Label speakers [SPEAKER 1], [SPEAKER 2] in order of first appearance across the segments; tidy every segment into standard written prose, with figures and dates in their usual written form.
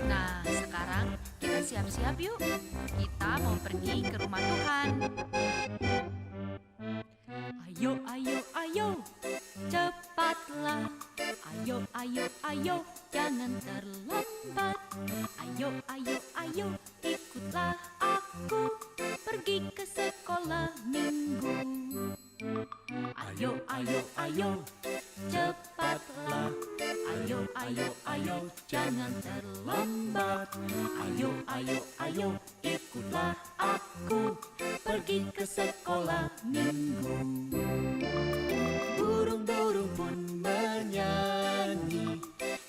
[SPEAKER 1] Nah, sekarang kita siap-siap yuk. Kita mau pergi ke rumah Tuhan. Ayo, ayo, ayo, cepatlah. Ayo, ayo, ayo, jangan terlambat. Ayo, ayo, ayo, ikutlah aku pergi ke sekolah minggu. Ayo, ayo, ayo, cepatlah. Ayo, ayo, ayo, jangan terlambat. Ayo, ayo, ayo, ikutlah aku pergi ke sekolah minggu. Burung-burung pun menyanyi,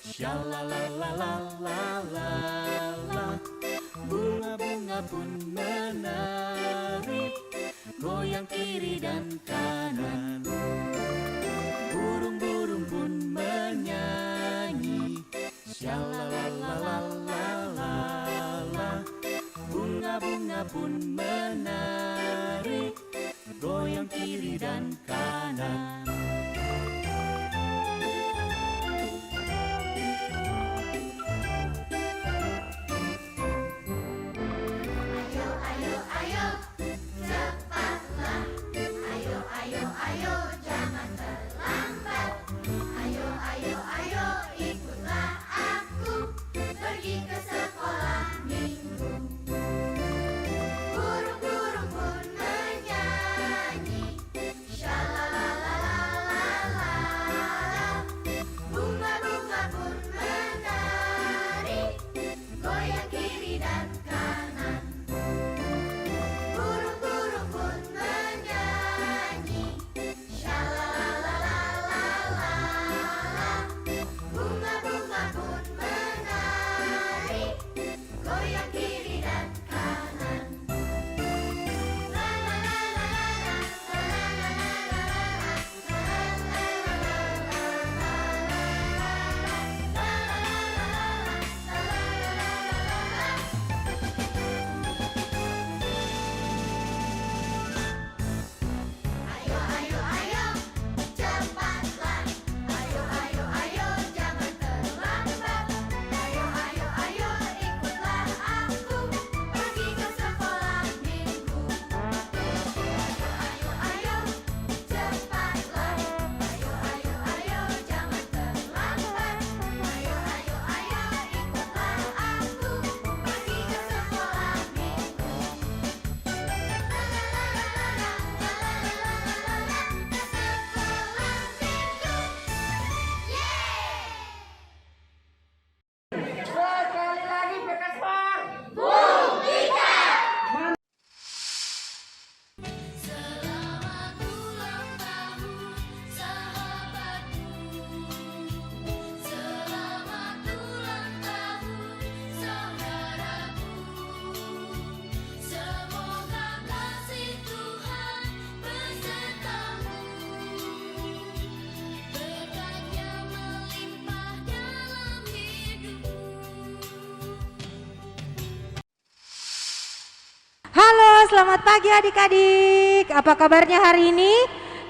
[SPEAKER 1] shalalalalala. Bunga-bunga pun menari, goyang kiri dan kanan. Burung-burung pun menyanyi, shalalalalala. Bunga-bunga pun menari, goyang kiri dan kanan.
[SPEAKER 2] Ayo, ayo, ayo, cepatlah. Ayo, ayo, ayo, jangan terlambat. Ayo, ayo, ayo, ikutlah aku pergi ke sekolah minggu. Burung-burung pun menyanyi, shalalalalala. Bunga-bunga pun menari, goyang kiri dan kanan. Burung-burung pun menyanyi, shalalalalala. Bunga-bunga pun menari, goyang kiri dan kanan. La la la la la la Ayo, ayo, ayo, cepatlah. Ayo, ayo, ayo, jangan terlambat. Ayo, ayo, ayo, ikutlah aku pergi ke sekolah minggu. Ayo, ayo, cepatlah. Ayo, ayo, ayo, jangan terlambat. Ayo, ayo, ayo, ikutlah aku pergi ke sekolah minggu.
[SPEAKER 3] Sekali lagi Bekasbar.
[SPEAKER 2] Selamat ulang tahun sahabatku. Selamat ulang tahun saudaraku. Semoga kasih Tuhan besertamu. Berkatnya melimpah dalam hidupmu.
[SPEAKER 4] Halo, selamat pagi adik-adik. Apa kabarnya hari ini?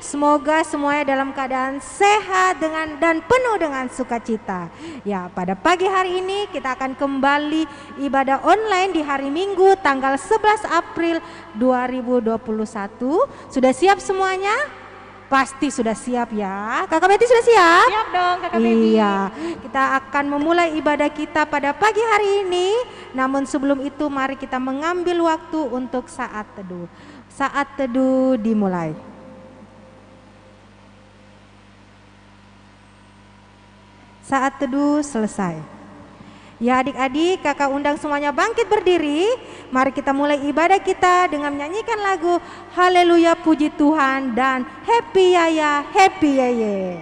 [SPEAKER 4] Semoga semuanya dalam keadaan sehat dan penuh dengan sukacita. Ya, pada pagi hari ini kita akan kembali ibadah online di hari Minggu tanggal 11 April 2021. Sudah siap semuanya? Pasti sudah siap ya. Kakak Betty sudah siap?
[SPEAKER 5] Siap dong Kakak Baby.
[SPEAKER 4] Iya, kita akan memulai ibadah kita pada pagi hari ini. Namun sebelum itu mari kita mengambil waktu untuk saat teduh. Saat teduh dimulai. Saat teduh selesai. Ya adik-adik, kakak undang semuanya bangkit berdiri. Mari kita mulai ibadah kita dengan menyanyikan lagu Haleluya Puji Tuhan dan Happy Yaya, Happy Yeye.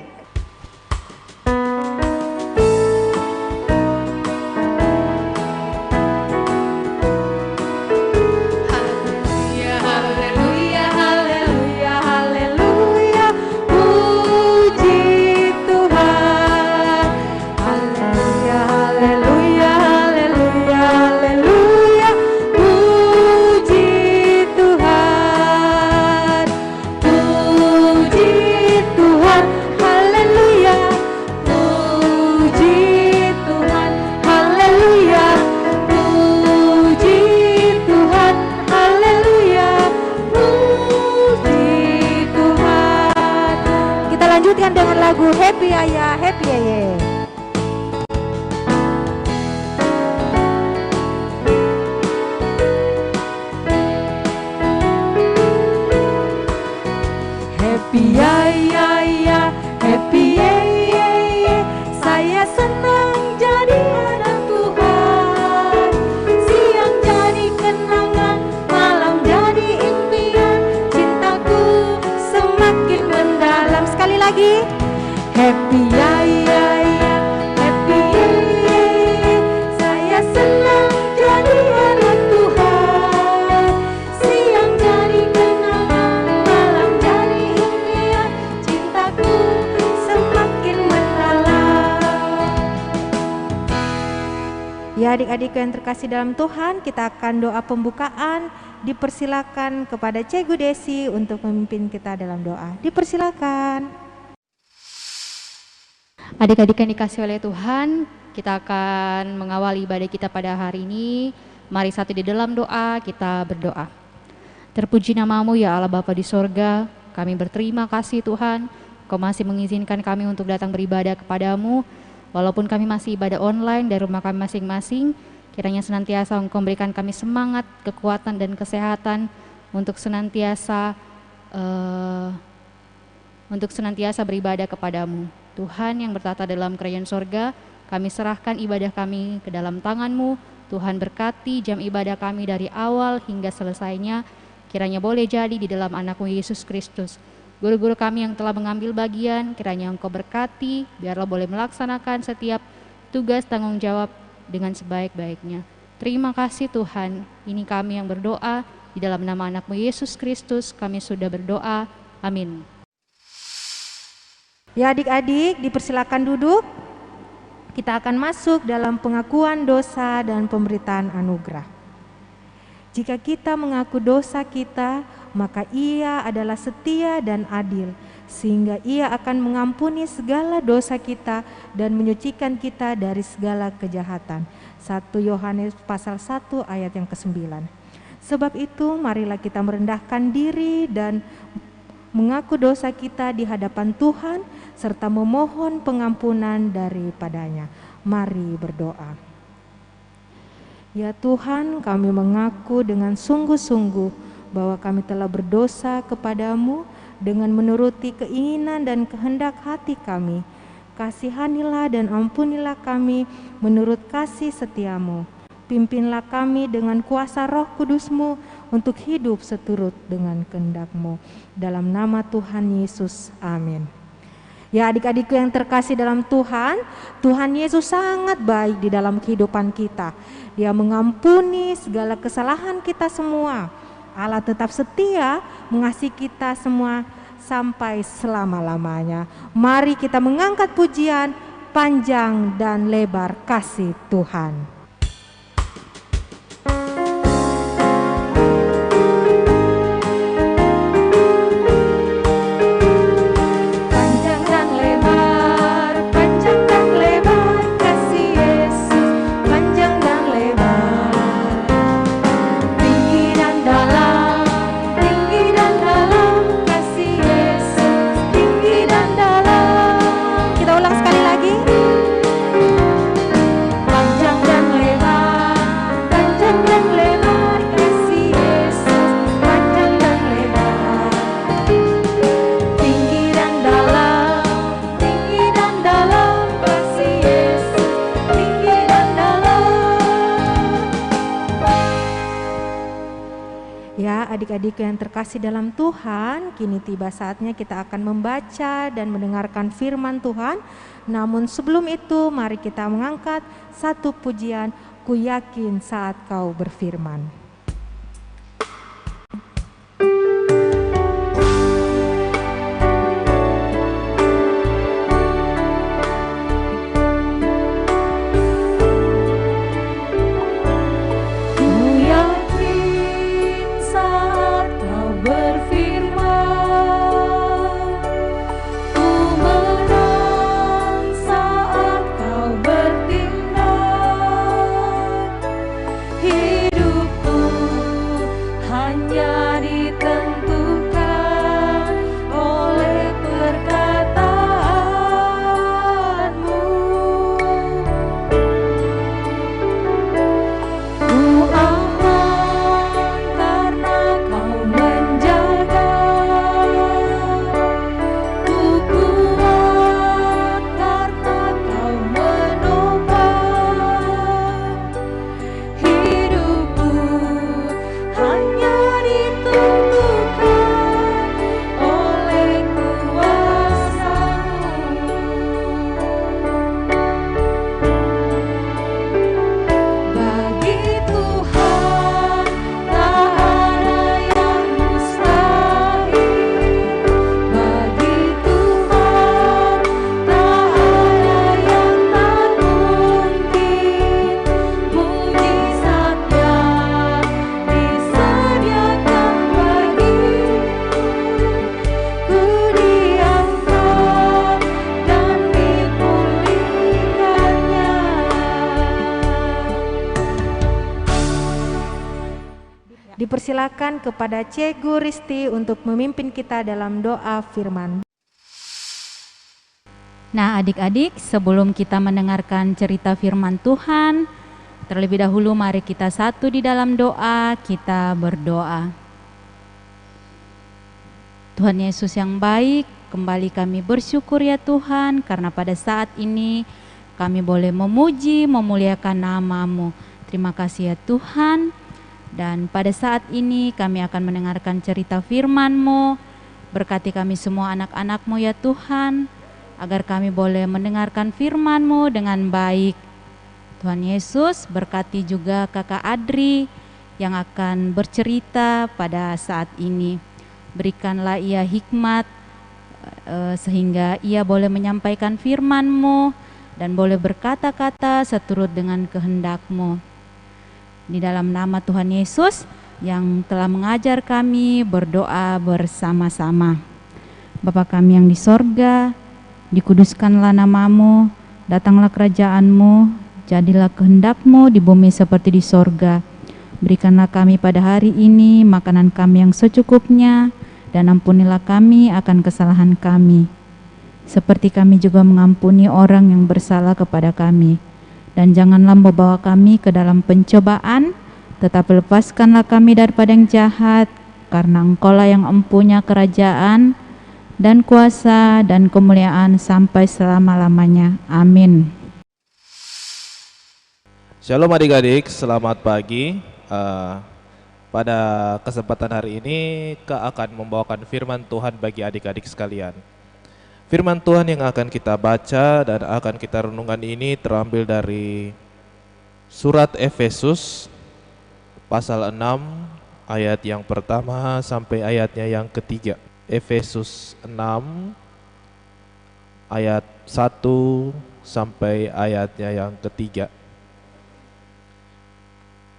[SPEAKER 1] Haleluya, haleluya,
[SPEAKER 4] Haleluya, haleluya, puji Tuhan. Haleluya, haleluya, haleluya, haleluya, puji Tuhan. Puji Tuhan, haleluya. lagu Happy Ayah, Happy Yeye. Happy Ayah, Happy Yeye, saya senang jadi anak Tuhan. Siang jadi kenangan, malam jadi impian, cintaku semakin mendalam. Sekali lagi, Happy Ayah, Happy Yeye, saya senang jadi anak Tuhan. Siang jadi kenangan, malam jadi impian, cintaku semakin mendalam. Ya adik-adik yang terkasih dalam Tuhan, kita akan doa pembukaan. Dipersilakan kepada Cikgu Desi untuk memimpin kita dalam doa. Dipersilakan.
[SPEAKER 5] Adik-adik yang dikasih oleh Tuhan, kita akan mengawali ibadah kita pada hari ini. Mari satu di dalam doa, kita berdoa. Terpuji namamu ya Allah Bapa di sorga, kami berterima kasih Tuhan, Kau masih mengizinkan kami untuk datang beribadah kepadamu, walaupun kami masih ibadah online dari rumah kami masing-masing. Kiranya senantiasa Engkau memberikan kami semangat, kekuatan dan kesehatan untuk senantiasa beribadah kepadamu. Tuhan yang bertata dalam kerajaan sorga, kami serahkan ibadah kami ke dalam tangan-Mu. Tuhan berkati jam ibadah kami dari awal hingga selesainya. Kiranya boleh jadi di dalam anak-Mu Yesus Kristus. Guru-guru kami yang telah mengambil bagian, kiranya Engkau berkati, biarlah boleh melaksanakan setiap tugas tanggung jawab dengan sebaik-baiknya. Terima kasih Tuhan, ini kami yang berdoa, di dalam nama anak-Mu Yesus Kristus kami sudah berdoa, amin.
[SPEAKER 4] Ya adik-adik, dipersilakan duduk. Kita akan masuk dalam pengakuan dosa dan pemberitaan anugerah. Jika kita mengaku dosa kita, maka Ia adalah setia dan adil, sehingga Ia akan mengampuni segala dosa kita dan menyucikan kita dari segala kejahatan. 1 Yohanes pasal 1 ayat yang ke-9. Sebab itu marilah kita merendahkan diri dan mengaku dosa kita di hadapan Tuhan serta memohon pengampunan daripadanya. Mari berdoa. Ya Tuhan, kami mengaku dengan sungguh-sungguh bahwa kami telah berdosa kepadamu dengan menuruti keinginan dan kehendak hati kami. Kasihanilah dan ampunilah kami menurut kasih setiamu. Pimpinlah kami dengan kuasa Roh Kudus-Mu untuk hidup seturut dengan kehendak-Mu. Dalam nama Tuhan Yesus, amin. Ya adik-adikku yang terkasih dalam Tuhan, Tuhan Yesus sangat baik di dalam kehidupan kita. Dia mengampuni segala kesalahan kita semua. Allah tetap setia mengasihi kita semua sampai selama-lamanya. Mari kita mengangkat pujian panjang dan lebar kasih Tuhan. Adik-adik yang terkasih dalam Tuhan, kini tiba saatnya kita akan membaca dan mendengarkan firman Tuhan. Namun sebelum itu, mari kita mengangkat satu pujian, Ku Yakin Saat Kau Berfirman.
[SPEAKER 2] Hidupku
[SPEAKER 4] Dipersilakan kepada Cegu Risti untuk memimpin kita dalam doa firman.
[SPEAKER 5] Nah, adik-adik, sebelum kita mendengarkan cerita firman Tuhan, terlebih dahulu mari kita satu di dalam doa, kita berdoa. Tuhan Yesus yang baik, kembali kami bersyukur ya Tuhan, karena pada saat ini kami boleh memuji, memuliakan nama-Mu. Terima kasih ya Tuhan. Dan pada saat ini kami akan mendengarkan cerita firman-Mu. Berkati kami semua anak-anak-Mu ya Tuhan, agar kami boleh mendengarkan firman-Mu dengan baik. Tuhan Yesus, berkati juga Kakak Adri yang akan bercerita pada saat ini. Berikanlah ia hikmat sehingga ia boleh menyampaikan firman-Mu dan boleh berkata-kata seturut dengan kehendak-Mu. Di dalam nama Tuhan Yesus yang telah mengajar kami berdoa bersama-sama. Bapa kami yang di sorga, dikuduskanlah nama-Mu, datanglah kerajaan-Mu, jadilah kehendak-Mu di bumi seperti di sorga. Berikanlah kami pada hari ini makanan kami yang secukupnya, dan ampunilah kami akan kesalahan kami, seperti kami juga mengampuni orang yang bersalah kepada kami. Dan janganlah membawa kami ke dalam pencobaan, tetapi lepaskanlah kami daripada yang jahat, karena Engkau-Lah yang empunya kerajaan dan kuasa dan kemuliaan sampai selama-lamanya. Amin.
[SPEAKER 6] Shalom adik-adik, selamat pagi. Pada kesempatan hari ini Kak akan membawakan firman Tuhan bagi adik-adik sekalian. Firman Tuhan yang akan kita baca dan akan kita renungkan ini terambil dari surat Efesus pasal 6 ayat yang pertama sampai ayatnya yang ketiga. Efesus 6 ayat 1 sampai ayatnya yang ketiga.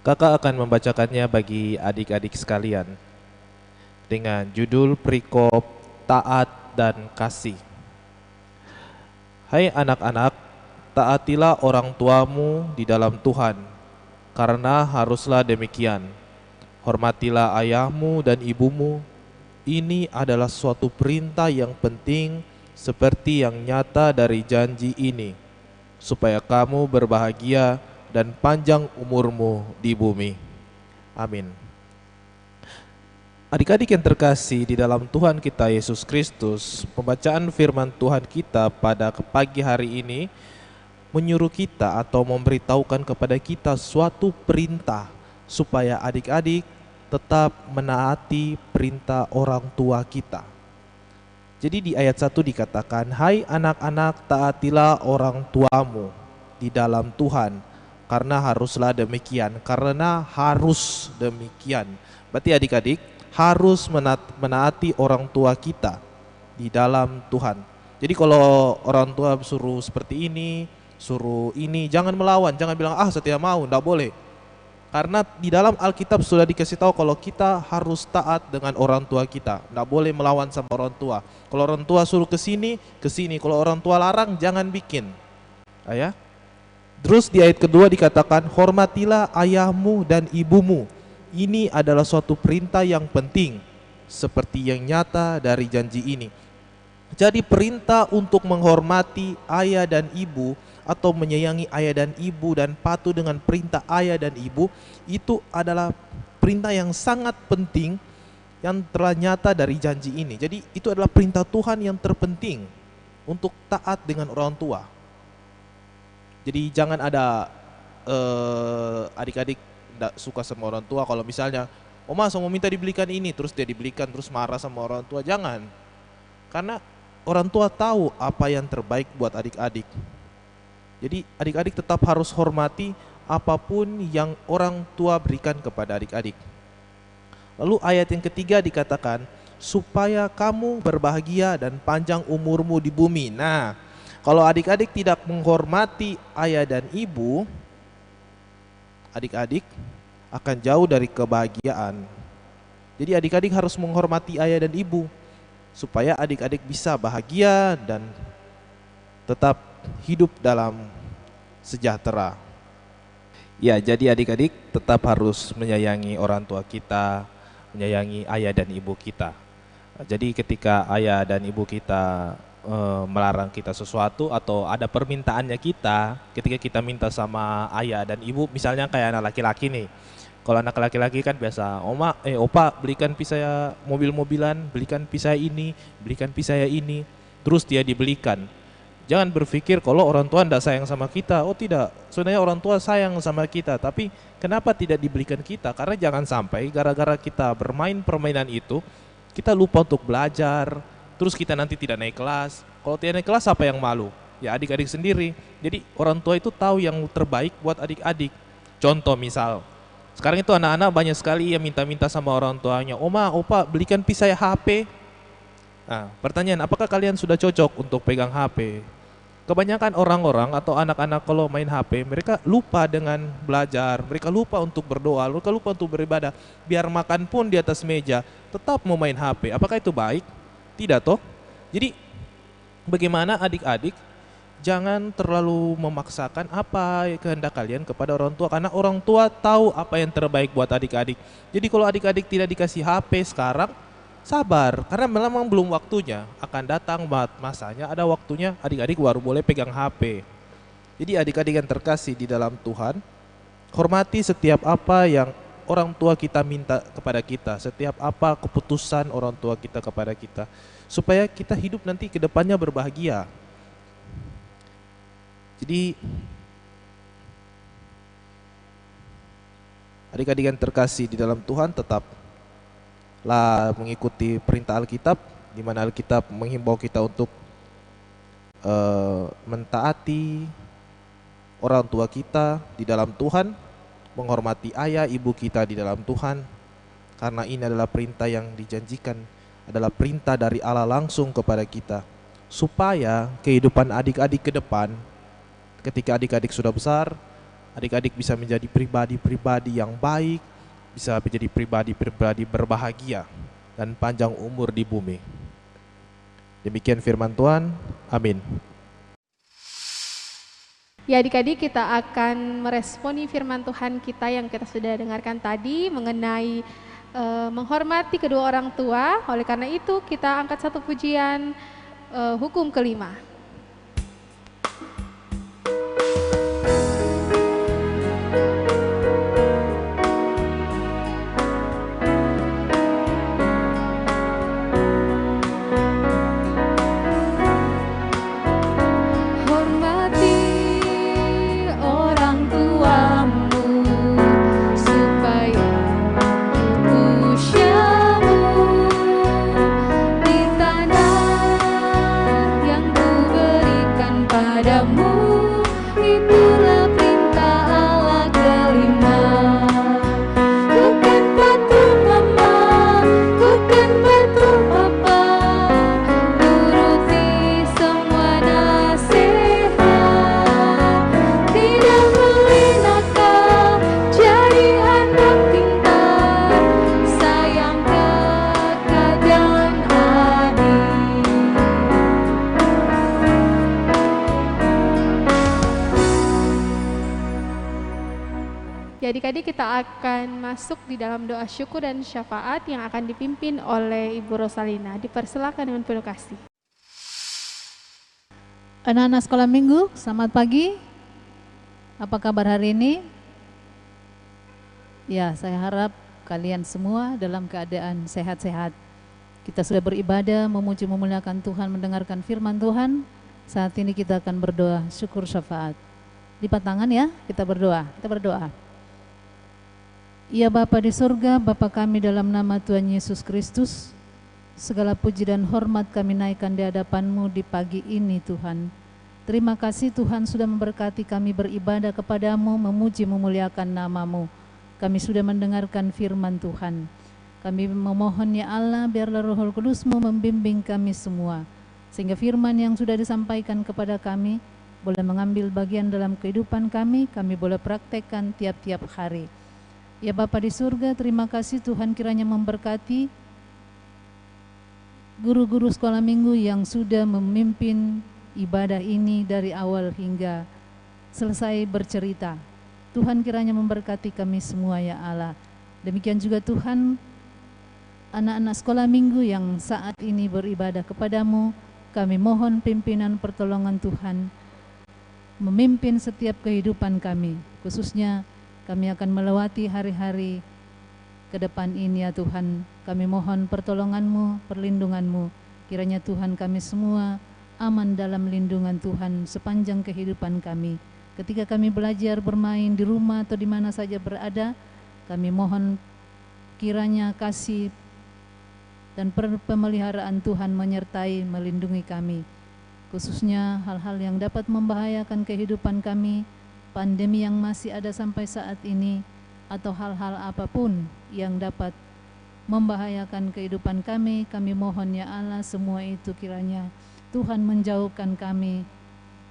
[SPEAKER 6] Kakak akan membacakannya bagi adik-adik sekalian dengan judul perikop taat dan kasih. Hai anak-anak, taatilah orang tuamu di dalam Tuhan, karena haruslah demikian. Hormatilah ayahmu dan ibumu. Ini adalah suatu perintah yang penting seperti yang nyata dari janji ini, supaya kamu berbahagia dan panjang umurmu di bumi. Amin. Adik-adik yang terkasih di dalam Tuhan kita Yesus Kristus, pembacaan firman Tuhan kita pada pagi hari ini menyuruh kita atau memberitahukan kepada kita suatu perintah supaya adik-adik tetap menaati perintah orang tua kita. Jadi di ayat 1 dikatakan, hai anak-anak, taatilah orang tuamu di dalam Tuhan, karena haruslah demikian. Karena harus demikian. Berarti adik-adik harus menaati orang tua kita di dalam Tuhan. Jadi kalau orang tua suruh seperti ini, suruh ini, jangan melawan, jangan bilang saya tidak mau, tidak boleh. Karena di dalam Alkitab sudah dikasih tahu kalau kita harus taat dengan orang tua kita, tidak boleh melawan sama orang tua. Kalau orang tua suruh ke sini, kalau orang tua larang, jangan bikin. Ya. Terus di ayat kedua dikatakan, hormatilah ayahmu dan ibumu. Ini adalah suatu perintah yang penting, seperti yang nyata dari janji ini. Jadi perintah untuk menghormati ayah dan ibu, atau menyayangi ayah dan ibu dan patuh dengan perintah ayah dan ibu, itu adalah perintah yang sangat penting yang telah nyata dari janji ini. Jadi itu adalah perintah Tuhan yang terpenting untuk taat dengan orang tua. Jadi jangan ada adik-adik tidak suka sama orang tua. Kalau misalnya, Oma mau minta dibelikan ini, terus dia dibelikan, terus marah sama orang tua, jangan. Karena orang tua tahu apa yang terbaik buat adik-adik. Jadi adik-adik tetap harus hormati apapun yang orang tua berikan kepada adik-adik. Lalu ayat yang ketiga dikatakan, supaya kamu berbahagia dan panjang umurmu di bumi. Nah, kalau adik-adik tidak menghormati ayah dan ibu, adik-adik akan jauh dari kebahagiaan. Jadi adik-adik harus menghormati ayah dan ibu, supaya adik-adik bisa bahagia dan tetap hidup dalam sejahtera. Ya, jadi adik-adik tetap harus menyayangi orang tua kita, menyayangi ayah dan ibu kita. Jadi ketika ayah dan ibu kita melarang kita sesuatu atau ada permintaannya kita, ketika kita minta sama ayah dan ibu, misalnya kayak anak laki-laki nih. Kalau anak laki-laki kan biasa, opa belikan saya mobil-mobilan, belikan saya ini, belikan saya ini, terus dia dibelikan. Jangan berpikir kalau orang tua tidak sayang sama kita. Oh tidak, sebenarnya orang tua sayang sama kita, tapi kenapa tidak dibelikan kita? Karena jangan sampai gara-gara kita bermain permainan itu, kita lupa untuk belajar, terus kita nanti tidak naik kelas. Kalau tidak naik kelas, siapa yang malu? Ya adik-adik sendiri. Jadi orang tua itu tahu yang terbaik buat adik-adik. Contoh misal, sekarang itu anak-anak banyak sekali yang minta-minta sama orang tuanya, Oma, opa belikan saya HP. Nah, pertanyaan, apakah kalian sudah cocok untuk pegang HP? Kebanyakan orang-orang atau anak-anak kalau main HP, mereka lupa dengan belajar, mereka lupa untuk berdoa, mereka lupa untuk beribadah. Biar makan pun di atas meja, tetap mau main HP. Apakah itu baik? Tidak toh? Jadi bagaimana adik-adik jangan terlalu memaksakan apa kehendak kalian kepada orang tua, karena orang tua tahu apa yang terbaik buat adik-adik. Jadi kalau adik-adik tidak dikasih HP sekarang, sabar, karena memang belum waktunya. Akan datang masanya, ada waktunya adik-adik baru boleh pegang HP. Jadi adik-adik yang terkasih di dalam Tuhan, hormati setiap apa yang orang tua kita minta kepada kita, setiap apa keputusan orang tua kita kepada kita, supaya kita hidup nanti ke depannya berbahagia. Jadi adik-adik yang terkasih di dalam Tuhan, tetaplah mengikuti perintah Alkitab, di mana Alkitab menghimbau kita untuk mentaati orang tua kita di dalam Tuhan, menghormati ayah ibu kita di dalam Tuhan, karena ini adalah perintah yang dijanjikan, adalah perintah dari Allah langsung kepada kita, supaya kehidupan adik-adik ke depan, ketika adik-adik sudah besar, adik-adik bisa menjadi pribadi-pribadi yang baik, bisa menjadi pribadi-pribadi berbahagia dan panjang umur di bumi. Demikian firman Tuhan. Amin.
[SPEAKER 7] Ya adik-adik, kita akan meresponi firman Tuhan kita yang kita sudah dengarkan tadi mengenai menghormati kedua orang tua. Oleh karena itu kita angkat satu pujian, hukum kelima. Adik-adik, kita akan masuk di dalam doa syukur dan syafaat yang akan dipimpin oleh Ibu Rosalina. Dipersilakan dengan penuh kasih.
[SPEAKER 8] Anak-anak sekolah minggu, selamat pagi. Apa kabar hari ini? Ya, saya harap kalian semua dalam keadaan sehat-sehat. Kita sudah beribadah, memuji memuliakan Tuhan, mendengarkan firman Tuhan. Saat ini kita akan berdoa syukur syafaat. Lipat tangan ya, kita berdoa. Ya Bapa di surga, Bapa kami dalam nama Tuhan Yesus Kristus, segala puji dan hormat kami naikkan di hadapan-Mu di pagi ini Tuhan. Terima kasih Tuhan sudah memberkati kami beribadah kepadamu, memuji memuliakan nama-Mu. Kami sudah mendengarkan firman Tuhan. Kami memohon ya Allah, biarlah Roh Kudus-Mu membimbing kami semua, sehingga firman yang sudah disampaikan kepada kami boleh mengambil bagian dalam kehidupan kami boleh praktekkan tiap-tiap hari. Ya Bapa di surga, terima kasih Tuhan kiranya memberkati guru-guru sekolah minggu yang sudah memimpin ibadah ini dari awal hingga selesai bercerita. Tuhan kiranya memberkati kami semua ya Allah. Demikian juga Tuhan, anak-anak sekolah minggu yang saat ini beribadah kepadamu, kami mohon pimpinan pertolongan Tuhan memimpin setiap kehidupan kami, khususnya kami akan melewati hari-hari ke depan ini ya Tuhan. Kami mohon pertolongan-Mu, perlindungan-Mu. Kiranya Tuhan kami semua aman dalam lindungan Tuhan sepanjang kehidupan kami. Ketika kami belajar bermain di rumah atau di mana saja berada, kami mohon kiranya kasih dan pemeliharaan Tuhan menyertai, melindungi kami. Khususnya hal-hal yang dapat membahayakan kehidupan kami, pandemi yang masih ada sampai saat ini, atau hal-hal apapun yang dapat membahayakan kehidupan kami mohon ya Allah, semua itu kiranya Tuhan menjauhkan kami,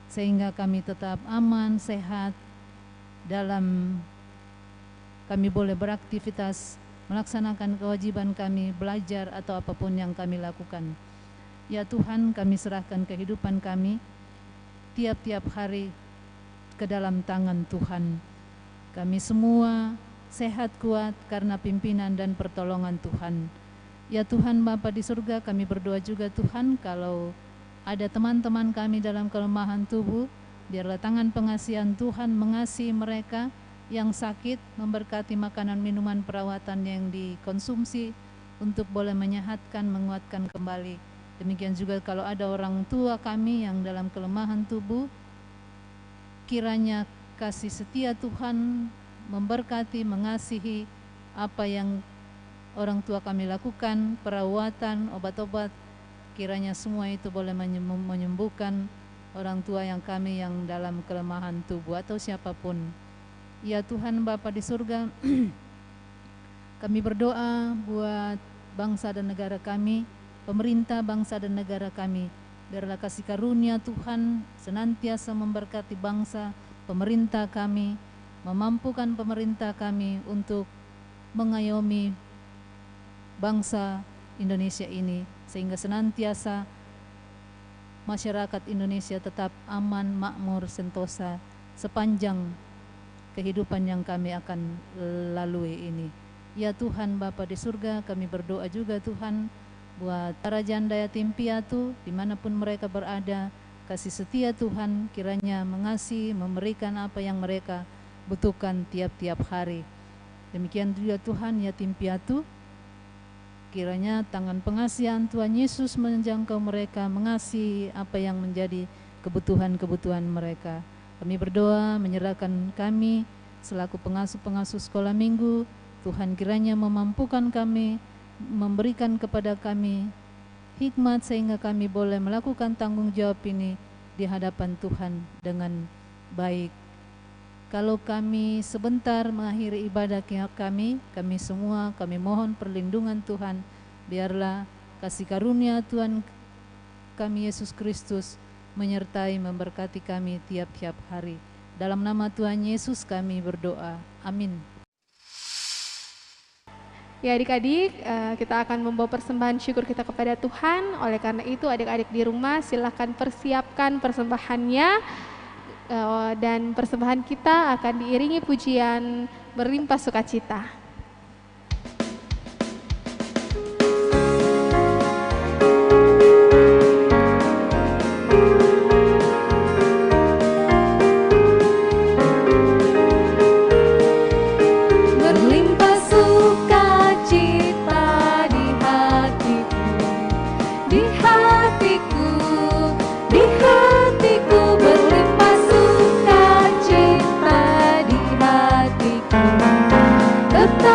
[SPEAKER 8] sehingga kami tetap aman, sehat, dalam kami boleh beraktivitas, melaksanakan kewajiban kami, belajar atau apapun yang kami lakukan. Ya Tuhan, kami serahkan kehidupan kami tiap-tiap hari ke dalam tangan Tuhan. Kami semua sehat kuat karena pimpinan dan pertolongan Tuhan. Ya Tuhan Bapa di surga, kami berdoa juga Tuhan, kalau ada teman-teman kami dalam kelemahan tubuh, biarlah tangan pengasihan Tuhan mengasihi mereka yang sakit, memberkati makanan minuman perawatan yang dikonsumsi untuk boleh menyehatkan, menguatkan kembali. Demikian juga kalau ada orang tua kami yang dalam kelemahan tubuh, kiranya kasih setia Tuhan memberkati, mengasihi apa yang orang tua kami lakukan, perawatan, obat-obat, kiranya semua itu boleh menyembuhkan orang tua yang kami yang dalam kelemahan tubuh atau siapapun. Ya Tuhan Bapa di surga, kami berdoa buat bangsa dan negara kami, pemerintah bangsa dan negara kami. Biarlah kasih karunia Tuhan senantiasa memberkati bangsa, pemerintah kami, memampukan pemerintah kami untuk mengayomi bangsa Indonesia ini, sehingga senantiasa masyarakat Indonesia tetap aman, makmur, sentosa sepanjang kehidupan yang kami akan lalui ini. Ya Tuhan Bapa di surga, kami berdoa juga Tuhan buat para janda yatim piatu dimanapun mereka berada, kasih setia Tuhan kiranya mengasihi, memberikan apa yang mereka butuhkan tiap-tiap hari. Demikian juga Tuhan yatim piatu, kiranya tangan pengasihan Tuhan Yesus menjangkau mereka, mengasihi apa yang menjadi kebutuhan-kebutuhan mereka. Kami berdoa menyerahkan kami selaku pengasuh-pengasuh sekolah minggu, Tuhan kiranya memampukan kami, memberikan kepada kami hikmat sehingga kami boleh melakukan tanggung jawab ini di hadapan Tuhan dengan baik. Kalau kami sebentar mengakhiri ibadah kami semua, kami mohon perlindungan Tuhan, biarlah kasih karunia Tuhan kami Yesus Kristus menyertai, memberkati kami tiap-tiap hari. Dalam nama Tuhan Yesus kami berdoa, amin.
[SPEAKER 7] Ya adik-adik, kita akan membawa persembahan syukur kita kepada Tuhan. Oleh karena itu adik-adik di rumah silahkan persiapkan persembahannya, dan persembahan kita akan diiringi pujian berlimpah sukacita.
[SPEAKER 2] Tetap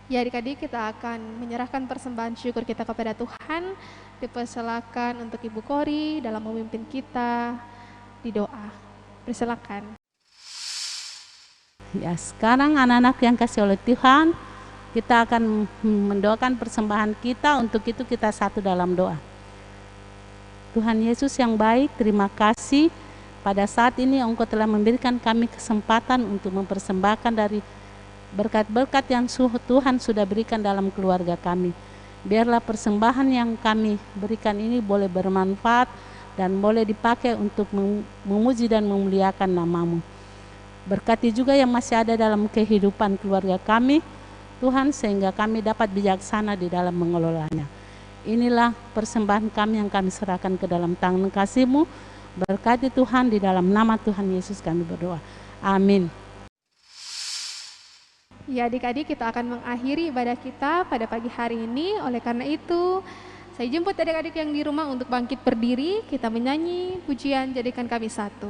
[SPEAKER 7] Ya adik-adik, kita akan menyerahkan persembahan syukur kita kepada Tuhan. Dipersilakan untuk Ibu Kori dalam memimpin kita di doa. Persilakan.
[SPEAKER 9] Ya, sekarang anak-anak yang kasih oleh Tuhan, kita akan mendoakan persembahan kita. Untuk itu kita satu dalam doa. Tuhan Yesus yang baik, terima kasih pada saat ini Engkau telah memberikan kami kesempatan untuk mempersembahkan dari berkat-berkat yang Tuhan sudah berikan dalam keluarga kami. Biarlah persembahan yang kami berikan ini boleh bermanfaat dan boleh dipakai untuk memuji dan memuliakan nama-Mu. Berkati juga yang masih ada dalam kehidupan keluarga kami, Tuhan, sehingga kami dapat bijaksana di dalam mengelolanya. Inilah persembahan kami yang kami serahkan ke dalam tangan kasih-Mu. Berkati Tuhan, di dalam nama Tuhan Yesus kami berdoa. Amin.
[SPEAKER 7] Ya adik-adik, kita akan mengakhiri ibadah kita pada pagi hari ini. Oleh karena itu, saya jemput adik-adik yang di rumah untuk bangkit berdiri. Kita menyanyi pujian Jadikan Kami Satu.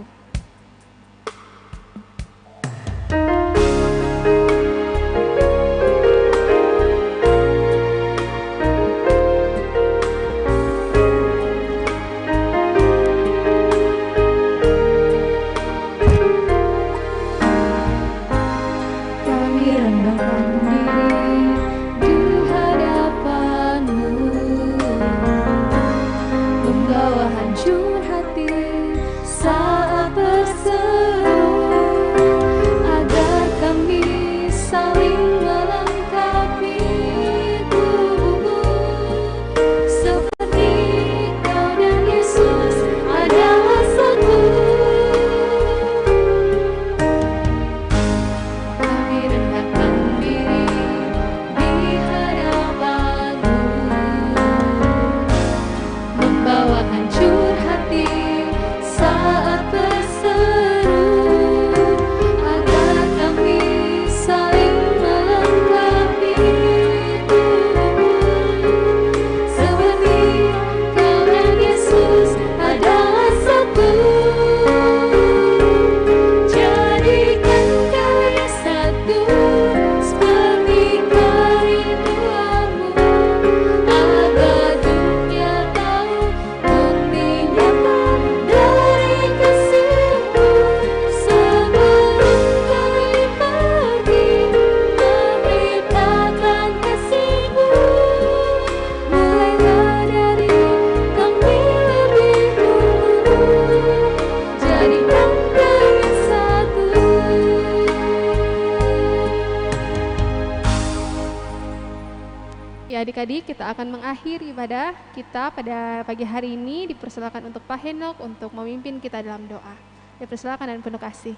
[SPEAKER 7] Adik-adik, kita akan mengakhiri ibadah kita pada pagi hari ini. Dipersilakan untuk Pak Henok untuk memimpin kita dalam doa. Dipersilakan dan penuh kasih.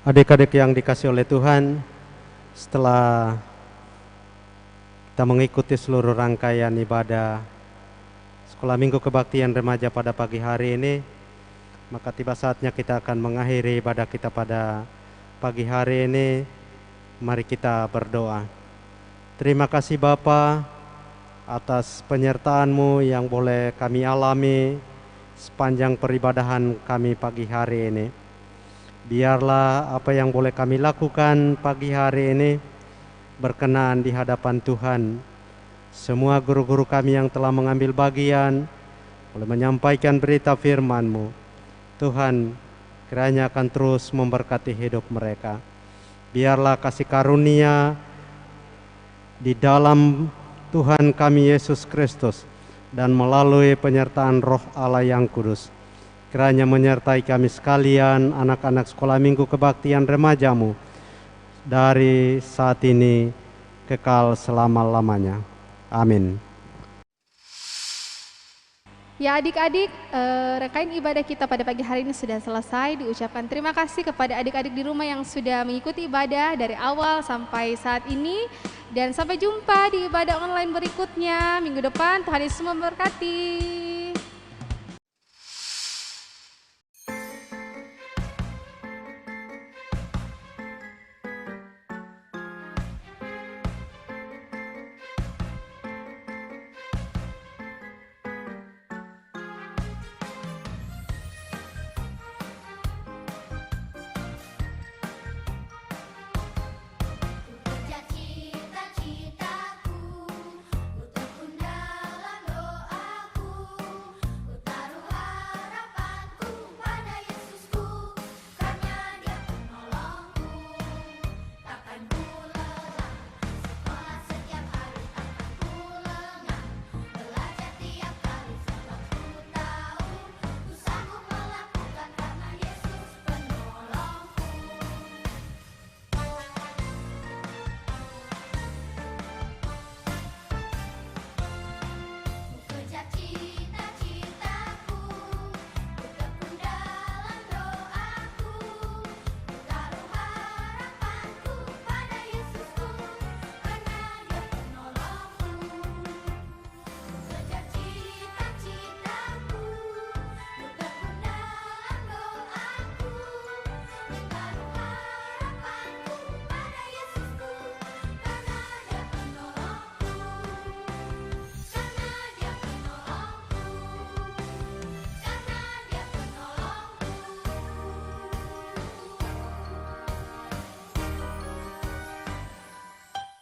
[SPEAKER 10] Adik-adik yang dikasih oleh Tuhan, setelah kita mengikuti seluruh rangkaian ibadah Sekolah Minggu Kebaktian Remaja pada pagi hari ini, maka tiba saatnya kita akan mengakhiri ibadah kita pada pagi hari ini. Mari kita berdoa. Terima kasih Bapa atas penyertaan-Mu yang boleh kami alami sepanjang peribadahan kami pagi hari ini. Biarlah apa yang boleh kami lakukan pagi hari ini berkenan di hadapan Tuhan. Semua guru-guru kami yang telah mengambil bagian boleh menyampaikan berita firman-Mu. Tuhan, kiranya akan terus memberkati hidup mereka. Biarlah kasih karunia di dalam Tuhan kami Yesus Kristus dan melalui penyertaan Roh Allah yang kudus, kiranya menyertai kami sekalian, anak-anak Sekolah Minggu Kebaktian Remaja-Mu, dari saat ini kekal selama-lamanya. Amin.
[SPEAKER 7] Ya adik-adik, rangkaian ibadah kita pada pagi hari ini sudah selesai. Diucapkan terima kasih kepada adik-adik di rumah yang sudah mengikuti ibadah dari awal sampai saat ini. Dan sampai jumpa di ibadah online berikutnya minggu depan. Tuhan Yesus memberkati.